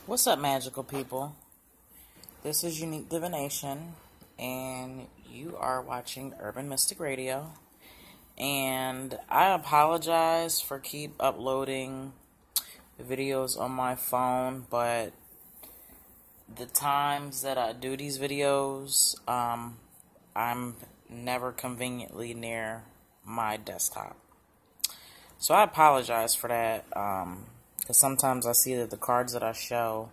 What's up, magical people? This is Unique Divination, and you are watching Urban Mystic Radio. And I apologize for keep uploading videos on my phone, but the times that I do these videos, I'm never conveniently near my desktop. So I apologize for that, because sometimes I see that the cards that I show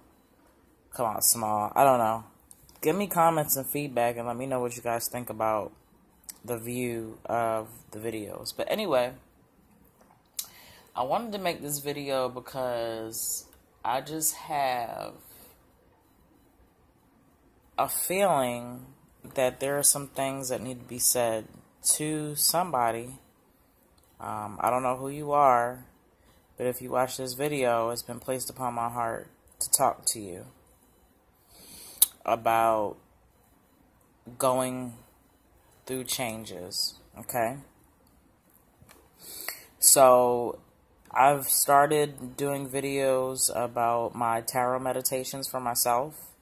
come out small. I don't know. Give me comments and feedback and let me know what you guys think about the view of the videos. But anyway, I wanted to make this video because I just have a feeling that there are some things that need to be said to somebody. I don't know who you are, but if you watch this video, it's been placed upon my heart to talk to you about going through changes, okay? So, I've started doing videos about my tarot meditations for myself.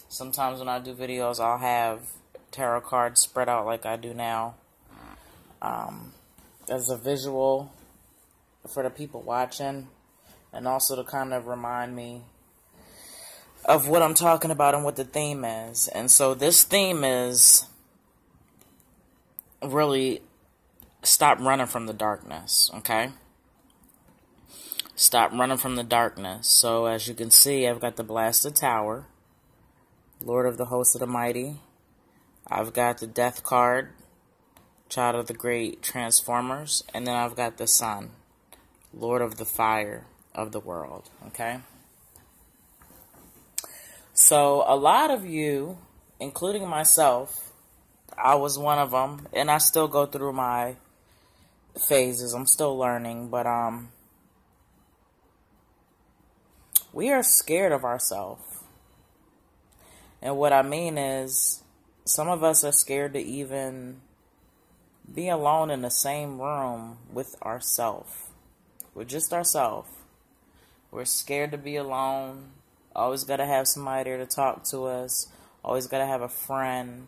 Sometimes when I do videos, I'll have tarot cards spread out like I do now, as a visual for the people watching, and also to kind of remind me of what I'm talking about and what the theme is. And so this theme is really stop running from the darkness, okay? Stop running from the darkness. So as you can see, I've got the Blasted Tower, Lord of the Hosts of the Mighty. I've got the Death card, Child of the Great Transformers. And then I've got the Sun, Lord of the Fire of the World, okay? So a lot of you, including myself, I was one of them, and I still go through my phases. I'm still learning, but we are scared of ourselves. And what I mean is, some of us are scared to even be alone in the same room with ourselves. With just ourselves. We're scared to be alone. Always got to have somebody there to talk to us. Always got to have a friend.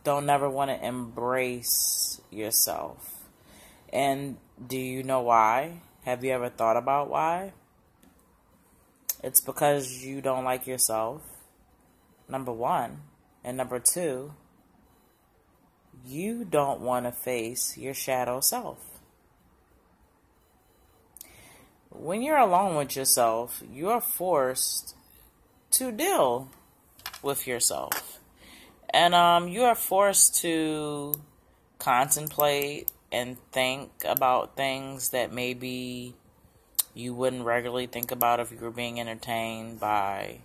Don't never want to embrace yourself. And do you know why? Have you ever thought about why? It's because you don't like yourself, number one. And number two, you don't want to face your shadow self. When you're alone with yourself, you're forced to deal with yourself. And you are forced to contemplate and think about things that maybe you wouldn't regularly think about if you were being entertained by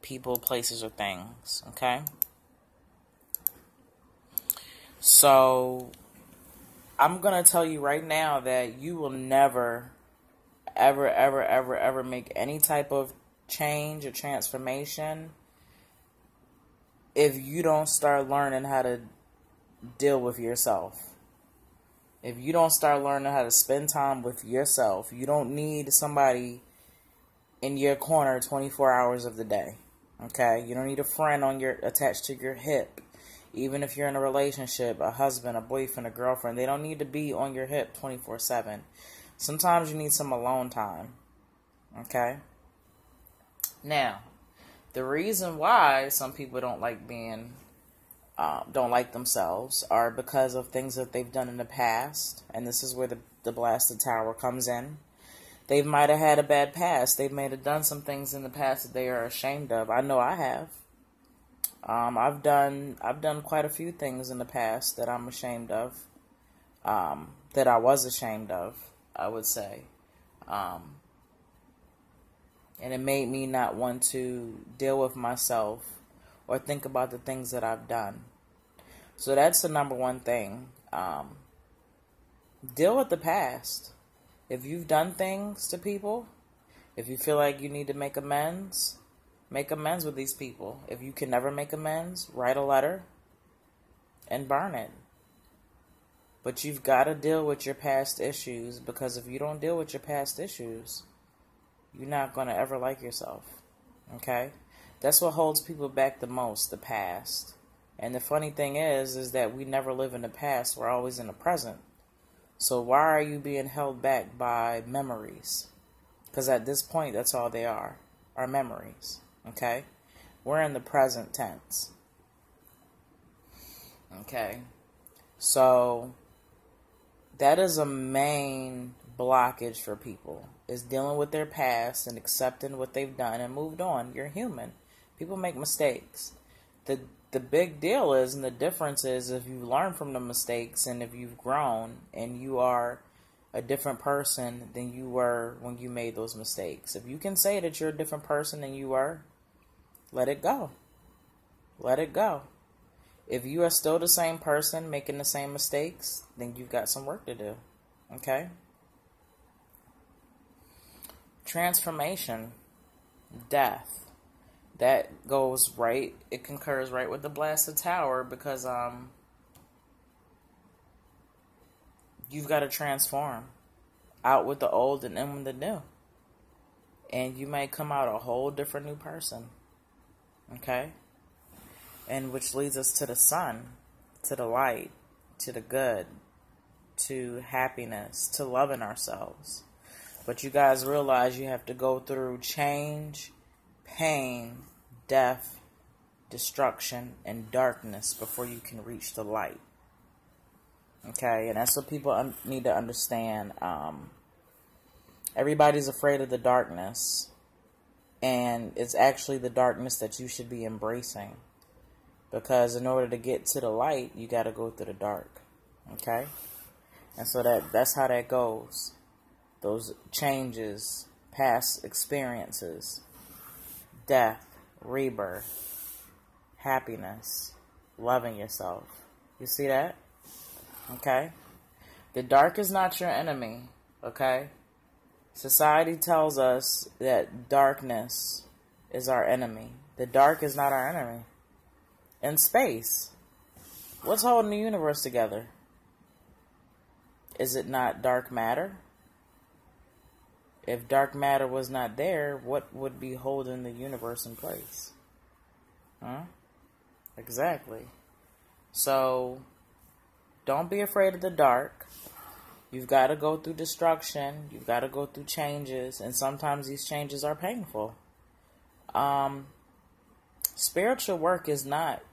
people, places, or things, okay? So, I'm going to tell you right now that you will never ever make any type of change or transformation if you don't start learning how to deal with yourself. If you don't start learning how to spend time with yourself, you don't need somebody in your corner 24 hours of the day. Okay? You don't need a friend attached to your hip. Even if you're in a relationship, a husband, a boyfriend, a girlfriend, they don't need to be on your hip 24/7. Sometimes you need some alone time, okay? Now, the reason why some people don't like themselves are because of things that they've done in the past, and this is where the Blasted Tower comes in. They might have had a bad past. They may have done some things in the past that they are ashamed of. I know I have. I've done quite a few things in the past that I'm ashamed of, that I was ashamed of, I would say. And it made me not want to deal with myself or think about the things that I've done. So that's the number one thing. Deal with the past. If you've done things to people, if you feel like you need to make amends with these people. If you can never make amends, write a letter and burn it. But you've got to deal with your past issues, because if you don't deal with your past issues, you're not going to ever like yourself. Okay? That's what holds people back the most, the past. And the funny thing is that we never live in the past. We're always in the present. So why are you being held back by memories? Because at this point, that's all they are memories. Okay? We're in the present tense. Okay? So that is a main blockage for people, is dealing with their past and accepting what they've done and moved on. You're human. People make mistakes. The big deal is, and the difference is, if you learn from the mistakes and if you've grown and you are a different person than you were when you made those mistakes. If you can say that you're a different person than you were, let it go. Let it go. If you are still the same person making the same mistakes, then you've got some work to do. Okay? Transformation. Death. That goes right, it concurs right with the blasted tower, because you've got to transform out with the old and in with the new. And you may come out a whole different new person. Okay? And which leads us to the sun, to the light, to the good, to happiness, to loving ourselves. But you guys realize you have to go through change, pain, death, destruction, and darkness before you can reach the light. Okay, and that's what people need to understand. Everybody's afraid of the darkness, and it's actually the darkness that you should be embracing. Because in order to get to the light, you got to go through the dark. Okay? And so that's how that goes. Those changes, past experiences, death, rebirth, happiness, loving yourself. You see that? Okay? The dark is not your enemy. Okay? Society tells us that darkness is our enemy. The dark is not our enemy. In space, what's holding the universe together? Is it not dark matter? If dark matter was not there, what would be holding the universe in place? Huh? Exactly. So, don't be afraid of the dark. You've got to go through destruction. You've got to go through changes. And sometimes these changes are painful. Spiritual work is not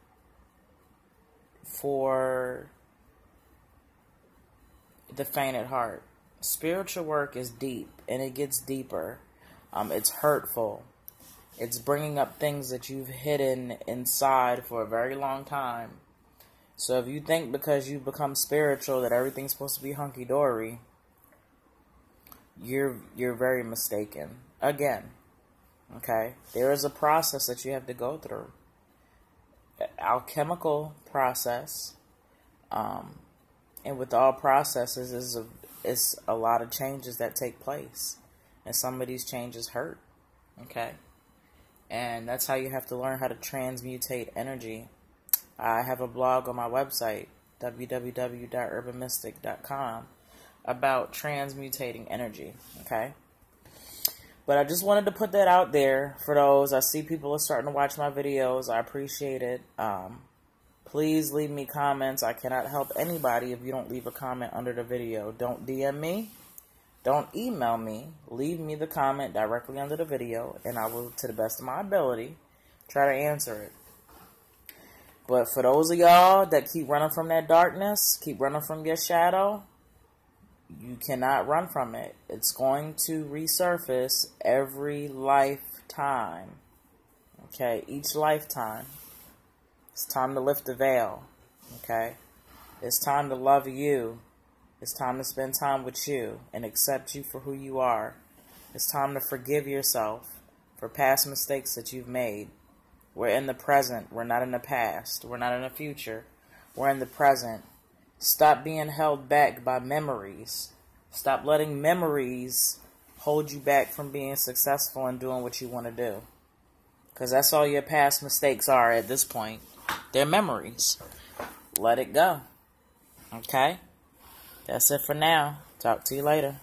for the faint at heart. Spiritual work is deep, and it gets deeper. It's hurtful. It's bringing up things that you've hidden inside for a very long time. So if you think because you've become spiritual that everything's supposed to be hunky-dory, you're very mistaken. Again, okay? There is a process that you have to go through. Alchemical process, and with all processes is a lot of changes that take place, and some of these changes hurt. Okay, and that's how you have to learn how to transmutate energy. I have a blog on my website, www.urbanmystik.com, about transmutating energy. Okay. But I just wanted to put that out there for those. I see people are starting to watch my videos. I appreciate it. Please leave me comments. I cannot help anybody if you don't leave a comment under the video. Don't DM me. Don't email me. Leave me the comment directly under the video, and I will, to the best of my ability, try to answer it. But for those of y'all that keep running from that darkness, keep running from your shadow, you cannot run from it. It's going to resurface every lifetime. Okay, each lifetime. It's time to lift the veil. Okay, it's time to love you. It's time to spend time with you and accept you for who you are. It's time to forgive yourself for past mistakes that you've made. We're in the present. We're not in the past. We're not in the future. We're in the present. Stop being held back by memories. Stop letting memories hold you back from being successful and doing what you want to do. Because that's all your past mistakes are at this point. They're memories. Let it go. Okay? That's it for now. Talk to you later.